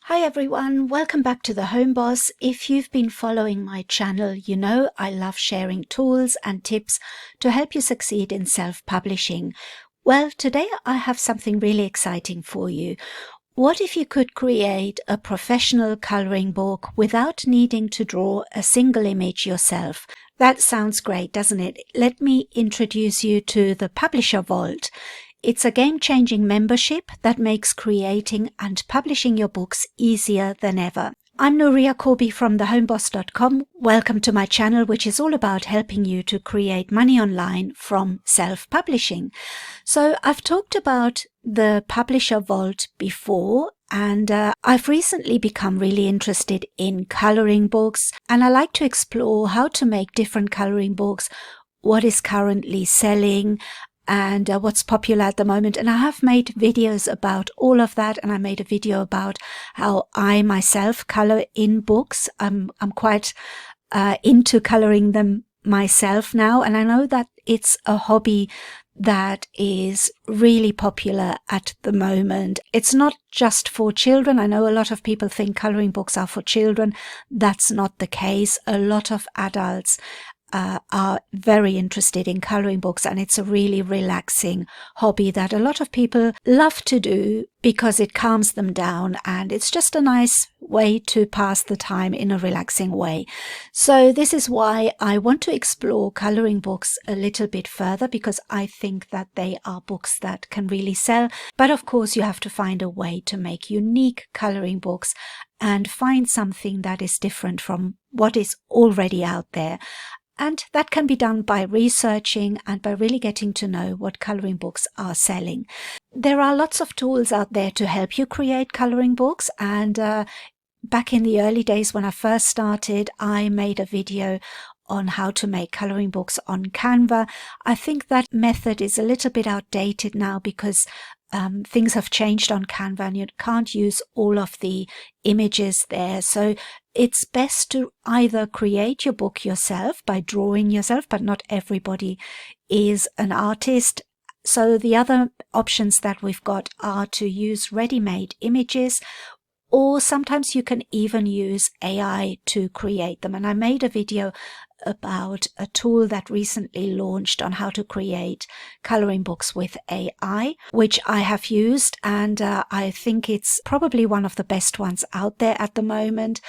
Hi everyone, welcome back to the Home Boss. If you've been following my channel, you know I love sharing tools and tips to help you succeed in self-publishing. Well, today I have something really exciting for you. What if you could create a professional coloring book without needing to draw a single image yourself? That sounds great, doesn't it? Let me introduce you to the Publisher Vault. It's a game-changing membership that makes creating and publishing your books easier than ever. I'm Nuria Corby from thehomeboss.com. Welcome to my channel, which is all about helping you to create money online from self-publishing. So I've talked about the Publisher Vault before, and I've recently become really interested in coloring books, and I like to explore how to make different coloring books, what is currently selling, and what's popular at the moment. And I have made videos about all of that, and I made a video about how I myself color in books. I'm quite into coloring them myself now, and I know that it's a hobby that is really popular at the moment. It's not just for children. I know a lot of people think coloring books are for children. That's not the case. A lot of adults are very interested in coloring books, and it's a really relaxing hobby that a lot of people love to do because it calms them down, and it's just a nice way to pass the time in a relaxing way. So this is why I want to explore coloring books a little bit further, because I think that they are books that can really sell. But of course you have to find a way to make unique coloring books and find something that is different from what is already out there. And that can be done by researching and by really getting to know what coloring books are selling. There are lots of tools out there to help you create coloring books. And back in the early days when I first started, I made a video on how to make coloring books on Canva. I think that method is a little bit outdated now because things have changed on Canva and you can't use all of the images there. So it's best to either create your book yourself by drawing yourself, but not everybody is an artist. So the other options that we've got are to use ready-made images, or sometimes you can even use AI to create them. And I made a video about a tool that recently launched on how to create coloring books with AI, which I have used, and I think it's probably one of the best ones out there at the moment.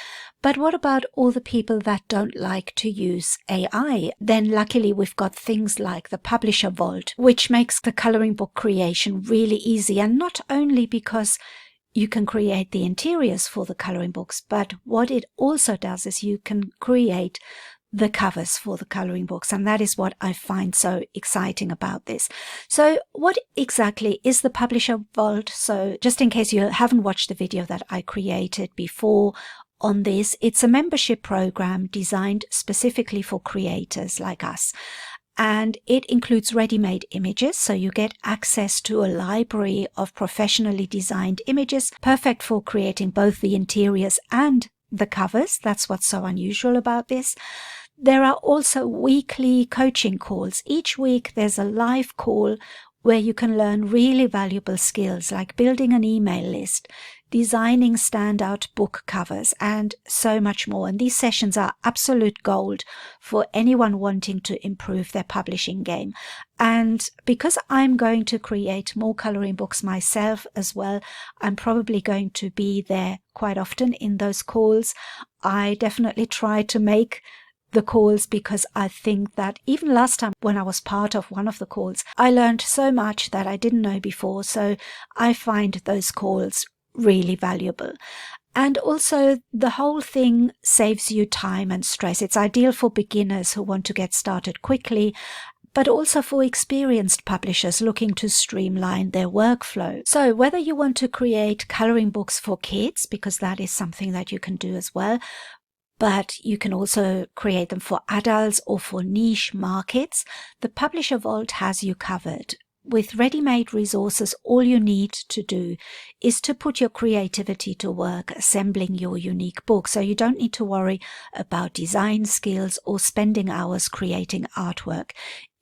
But what about all the people that don't like to use AI? Then luckily we've got things like the Publisher Vault, which makes the coloring book creation really easy, and not only because you can create the interiors for the coloring books, but what it also does is you can create the covers for the coloring books, and that is what I find so exciting about this. So what exactly is the Publisher Vault? So just in case you haven't watched the video that I created before on this, it's a membership program designed specifically for creators like us. And it includes ready-made images, so you get access to a library of professionally designed images, perfect for creating both the interiors and the covers. That's what's so unusual about this. There are also weekly coaching calls. Each week there's a live call where you can learn really valuable skills like building an email list, designing standout book covers, and so much more. And these sessions are absolute gold for anyone wanting to improve their publishing game. And because I'm going to create more coloring books myself as well, I'm probably going to be there quite often in those calls. I definitely try to make the calls because I think that even last time when I was part of one of the calls, I learned so much that I didn't know before. So I find those calls really valuable. And also the whole thing saves you time and stress. It's ideal for beginners who want to get started quickly, but also for experienced publishers looking to streamline their workflow. So whether you want to create coloring books for kids, because that is something that you can do as well, but you can also create them for adults or for niche markets, the Publisher Vault has you covered. With ready-made resources, all you need to do is to put your creativity to work assembling your unique book. So you don't need to worry about design skills or spending hours creating artwork.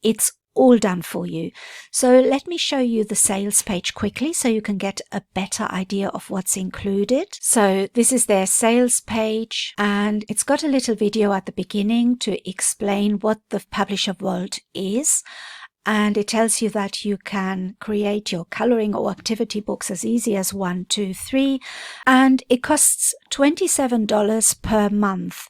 It's all done for you. So let me show you the sales page quickly so you can get a better idea of what's included. So this is their sales page, and it's got a little video at the beginning to explain what the Publisher Vault is. And it tells you that you can create your coloring or activity books as easy as 1, 2, 3. And it costs $27 per month.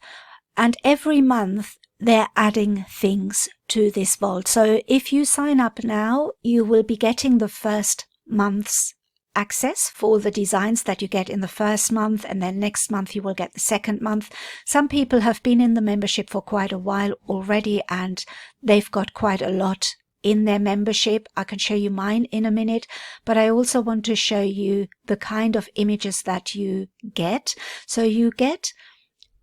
And every month they're adding things to this vault. So if you sign up now, you will be getting the first month's access for the designs that you get in the first month, and then next month you will get the second month. Some people have been in the membership for quite a while already, and they've got quite a lot in their membership. I can show you mine in a minute, but I also want to show you the kind of images that you get. So you get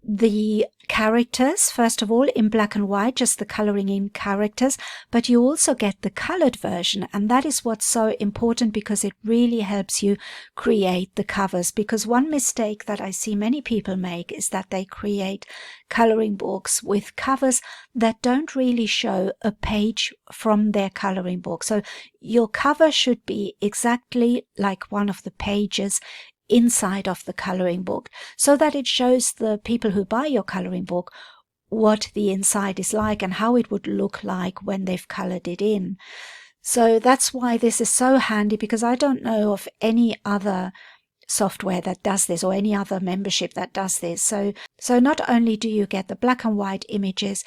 the characters, first of all, in black and white, just the coloring in characters, but you also get the colored version, and that is what's so important because it really helps you create the covers. Because one mistake that I see many people make is that they create coloring books with covers that don't really show a page from their coloring book. So your cover should be exactly like one of the pages inside of the coloring book, so that it shows the people who buy your coloring book what the inside is like and how it would look like when they've colored it in. So that's why this is so handy, because I don't know of any other software that does this or any other membership that does this. So not only do you get the black and white images,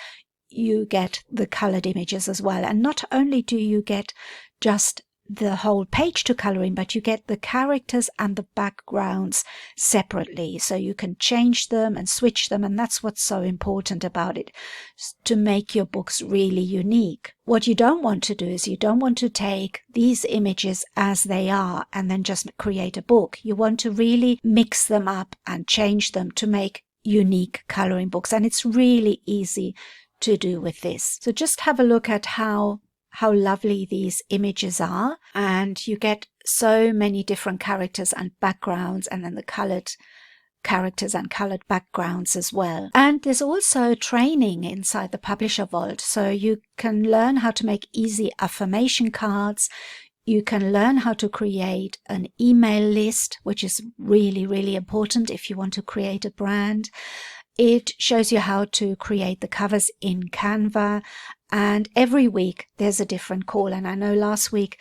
you get the colored images as well. And not only do you get just the whole page to color in, but you get the characters and the backgrounds separately, so you can change them and switch them, and that's what's so important about it, to make your books really unique. What you don't want to do is you don't want to take these images as they are and then just create a book. You want to really mix them up and change them to make unique coloring books, and it's really easy to do with this. So just have a look at how lovely these images are, and you get so many different characters and backgrounds, and then the colored characters and colored backgrounds as well. And there's also training inside the Publisher Vault, so you can learn how to make easy affirmation cards. You can learn how to create an email list, which is really, really important if you want to create a brand. It shows you how to create the covers in Canva, and every week there's a different call. And I know last week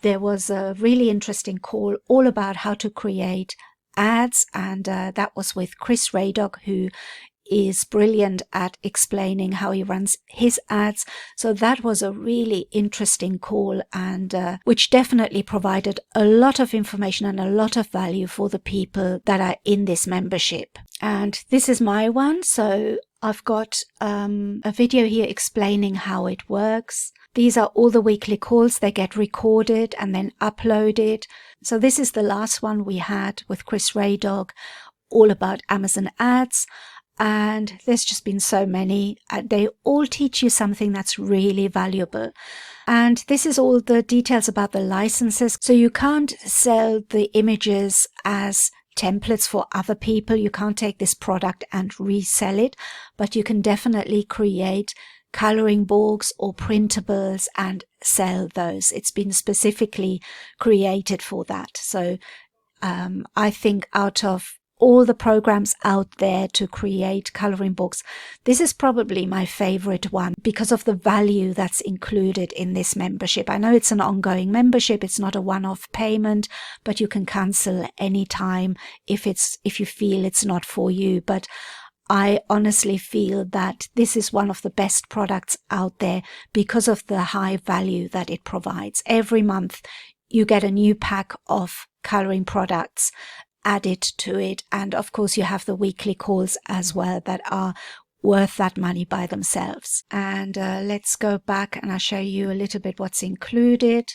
there was a really interesting call all about how to create ads, and that was with Chris Radog, who is brilliant at explaining how he runs his ads. So that was a really interesting call, and which definitely provided a lot of information and a lot of value for the people that are in this membership. And this is my one. So I've got a video here explaining how it works. These are all the weekly calls. They get recorded and then uploaded. So this is the last one we had with Chris Radog, all about Amazon ads. And there's just been so many. They all teach you something that's really valuable. And this is all the details about the licenses. So you can't sell the images as templates for other people. You can't take this product and resell it, but you can definitely create coloring books or printables and sell those. It's been specifically created for that. So I think out of all the programs out there to create coloring books, this is probably my favorite one because of the value that's included in this membership. I know it's an ongoing membership. It's not a one-off payment, but you can cancel anytime if you feel it's not for you. But I honestly feel that this is one of the best products out there because of the high value that it provides. Every month you get a new pack of coloring products added to it, and of course you have the weekly calls as well that are worth that money by themselves. And let's go back and I'll show you a little bit what's included.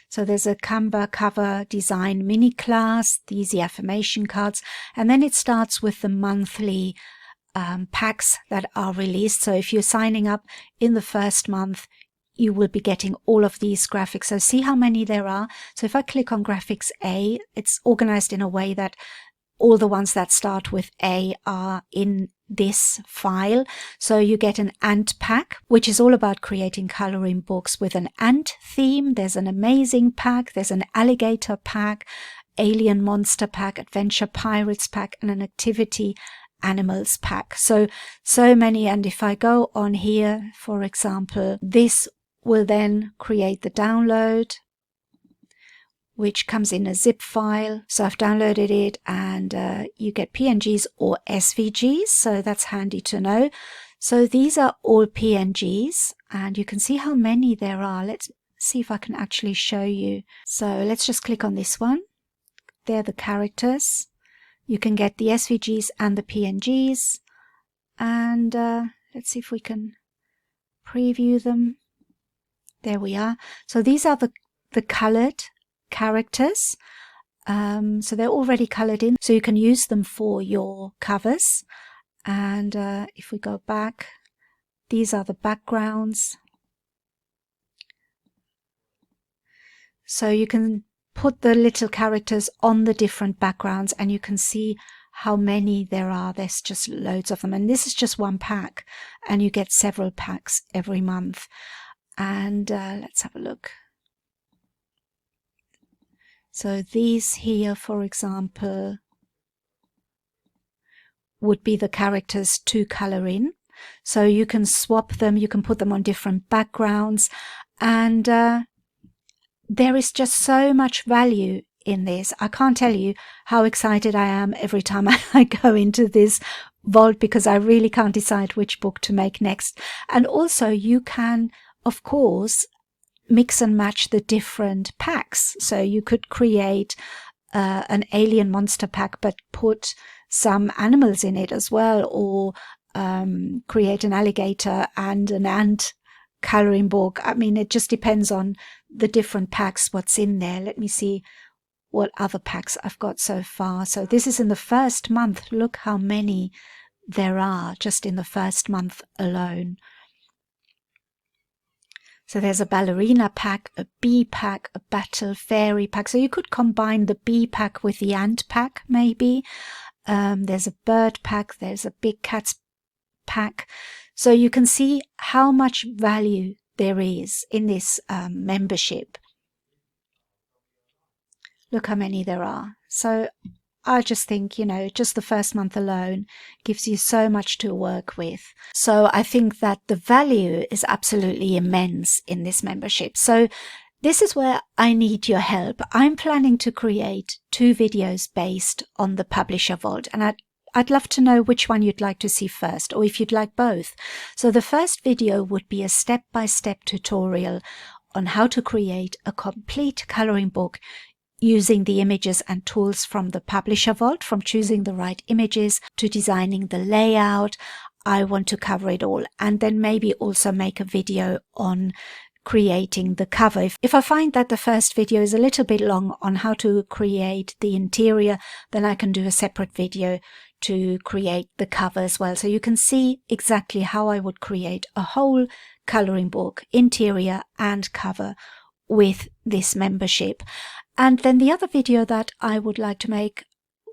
So there's a Canva cover design mini class, the easy affirmation cards, and then it starts with the monthly packs that are released. So if you're signing up in the first month, you will be getting all of these graphics. So see how many there are. So if I click on graphics A, it's organized in a way that all the ones that start with A are in this file. So you get an ant pack, which is all about creating coloring books with an ant theme. There's an amazing pack, there's an alligator pack, alien monster pack, adventure pirates pack, and an activity animals pack. So many. And if I go on here, for example, this will then create the download, which comes in a zip file. So I've downloaded it, and you get PNGs or SVGs, so that's handy to know. So these are all PNGs, and you can see how many there are. Let's see if I can actually show you. So let's just click on this one. They're the characters. You can get the SVGs and the PNGs, and let's see if we can preview them. There we are. So these are the colored characters. So they're already colored in, so you can use them for your covers. And if we go back, these are the backgrounds. So you can put the little characters on the different backgrounds, and you can see how many there are. There's just loads of them, and this is just one pack, and you get several packs every month. And let's have a look. So these here, for example, would be the characters to color in. So you can swap them, you can put them on different backgrounds, and there is just so much value in this. I can't tell you how excited I am every time I go into this vault, because I really can't decide which book to make next. And also you can, of course, mix and match the different packs. So you could create an alien monster pack, but put some animals in it as well, or create an alligator and an ant coloring book. I mean, it just depends on the different packs, what's in there. Let me see what other packs I've got so far. So this is in the first month. Look how many there are just in the first month alone. So there's a ballerina pack, a bee pack, a battle fairy pack. So you could combine the bee pack with the ant pack, maybe. There's a bird pack, there's a big cats pack. So you can see how much value there is in this membership. Look how many there are. So I just think, just the first month alone gives you so much to work with. So I think that the value is absolutely immense in this membership. So this is where I need your help. I'm planning to create 2 videos based on the Publisher Vault, and I'd love to know which one you'd like to see first, or if you'd like both. So the first video would be a step-by-step tutorial on how to create a complete coloring book using the images and tools from the Publisher Vault, from choosing the right images to designing the layout. I want to cover it all, and then maybe also make a video on creating the cover. If I find that the first video is a little bit long on how to create the interior, then I can do a separate video to create the cover as well. So you can see exactly how I would create a whole coloring book, interior and cover, with this membership. And then the other video that I would like to make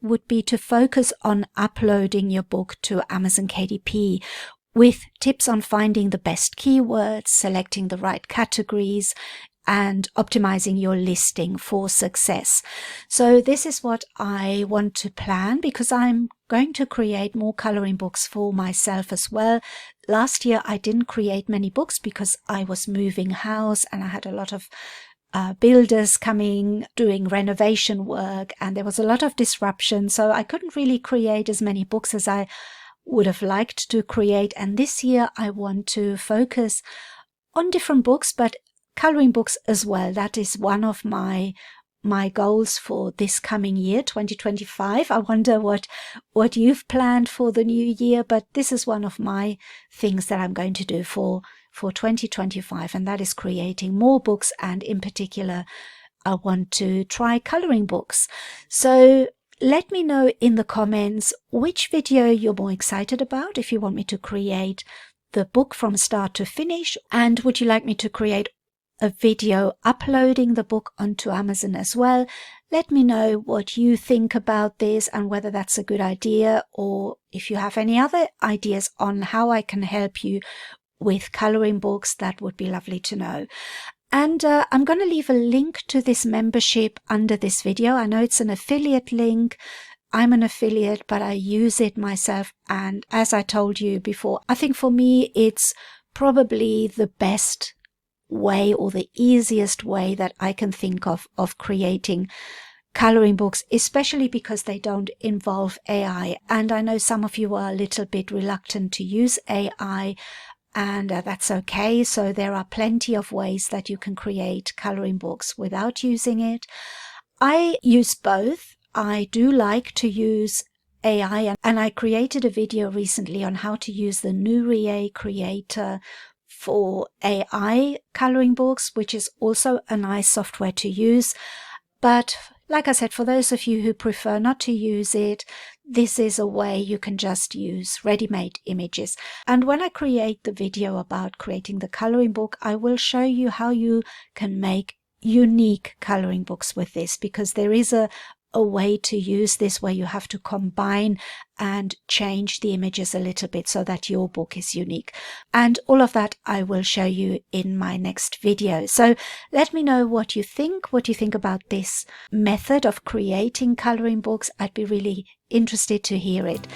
would be to focus on uploading your book to Amazon KDP, with tips on finding the best keywords, selecting the right categories, and optimizing your listing for success. So this is what I want to plan, because I'm going to create more coloring books for myself as well. Last year I didn't create many books because I was moving house, and I had a lot of builders coming, doing renovation work, and there was a lot of disruption. So I couldn't really create as many books as I would have liked to create. And this year I want to focus on different books, but coloring books as well. That is one of my goals for this coming year, 2025. I wonder what you've planned for the new year, but this is one of my things that I'm going to do for 2025, and that is creating more books. And in particular, I want to try coloring books. So let me know in the comments which video you're more excited about, if you want me to create the book from start to finish, and would you like me to create a video uploading the book onto Amazon as well. Let me know what you think about this and whether that's a good idea, or if you have any other ideas on how I can help you with coloring books. That would be lovely to know. And I'm going to leave a link to this membership under this video. I know it's an affiliate link. I'm an affiliate, but I use it myself. And as I told you before, I think for me, it's probably the best way or the easiest way that I can think of creating coloring books, especially because they don't involve AI. And I know some of you are a little bit reluctant to use AI, and that's okay. So there are plenty of ways that you can create coloring books without using it. I use both. I do like to use AI, and I created a video recently on how to use the Nurie creator for AI coloring books, which is also a nice software to use. But like I said, for those of you who prefer not to use it, this is a way you can just use ready-made images. And when I create the video about creating the coloring book, I will show you how you can make unique coloring books with this, because there is a way to use this where you have to combine and change the images a little bit so that your book is unique. And all of that I will show you in my next video. So let me know what you think about this method of creating coloring books. I'd be really interested to hear it.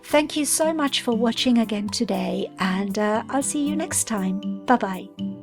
Thank you so much for watching again today, and I'll see you next time. Bye-bye.